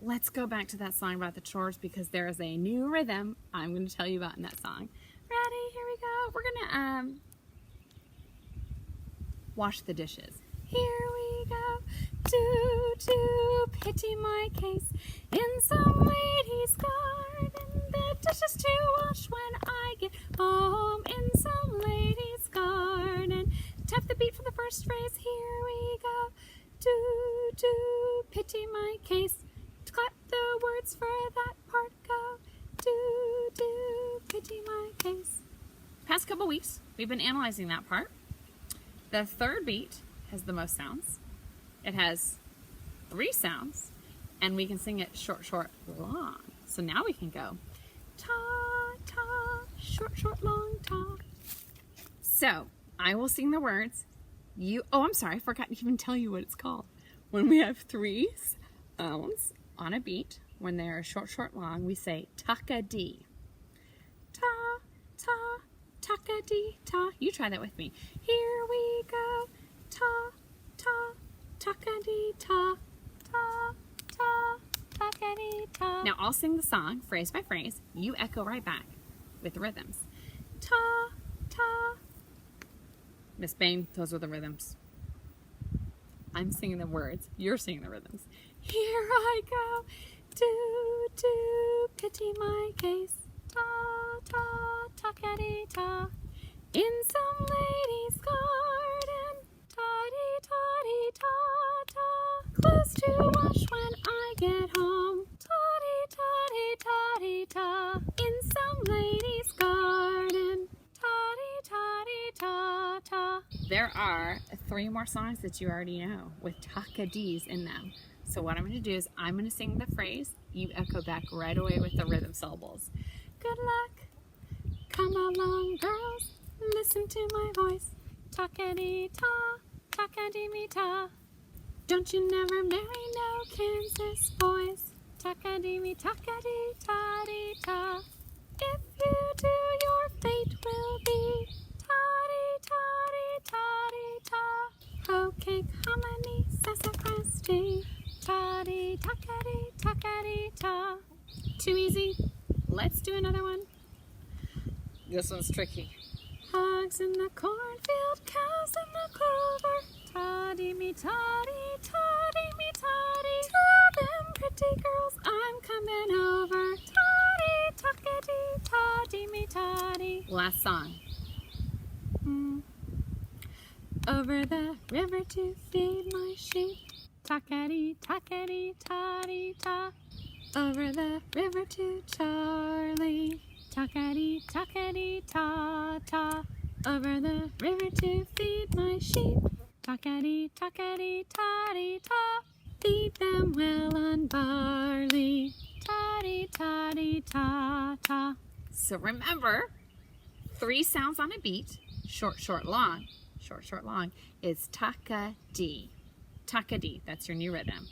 let's go back to that song about the chores because there is a new rhythm I'm going to tell you about in that song. Ready? Here we go. We're going to wash the dishes. Here we go. Do pity my case in some lady's garden. The dishes to wash when I get home in some lady's garden. Tap the beat for the first phrase. Here we go. Do pity my case. Clap the words for that part. Go. Do pity my case. Past couple weeks, we've been analyzing that part. The third beat has the most sounds. It has 3 sounds, and we can sing it short, long. So now we can go ta, ta, short, long, ta. So I will sing the words. I'm sorry, I forgot to even tell you what it's called. When we have 3 sounds on a beat, when they're short, long, we say Takadi. Ta, ta, Takadi, ta. You try that with me. Here we go. Ta, ta, Takadi, ta, ta, ta, Takadi, ta. Now I'll sing the song phrase by phrase. You echo right back with the rhythms. Ta, ta. Miss Bain, those are the rhythms. I'm singing the words. You're singing the rhythms. Here I go. Do pity my case. Ta, ta, Takadi, ta. In some lady's garden. Toddy, ta, ta. Clothes to wash when I get home. Toddy, ta. In some lady's garden. Toddy, ta, ta. There are 3 more songs that you already know with Takadis in them. So what I'm going to do is I'm going to sing the phrase. You echo back right away with the rhythm syllables. Good luck. Come along, girls. Listen to my voice. Takadi, ta. Takadi, me, ta. Don't you never marry no Kansas boys. Takadi, me, takadi, taddy, ta. If you do, your fate will be toddy, ta. Hoe cake, hominy, sassafrasti. Toddy, takadi, ta. Too easy. Let's do another one. This one's tricky. Hogs in the cornfield, cows in the clover. Toddy me toddy, toddy me toddy. Tell them pretty girls I'm coming over. Toddy, takadi, toddy me toddy. Last song. Over the river to feed my sheep. Takadi, takadi, toddy, ta. Over the river to Charlie. Takadi, takadi, ta, ta. Over the river to feed my sheep. Takadi, takadi, toddy, ta. Feed them well on barley. Toddy, toddy, ta, ta. So remember, 3 sounds on a beat. Short, long. Short, long is Takadi. Takadi, that's your new rhythm.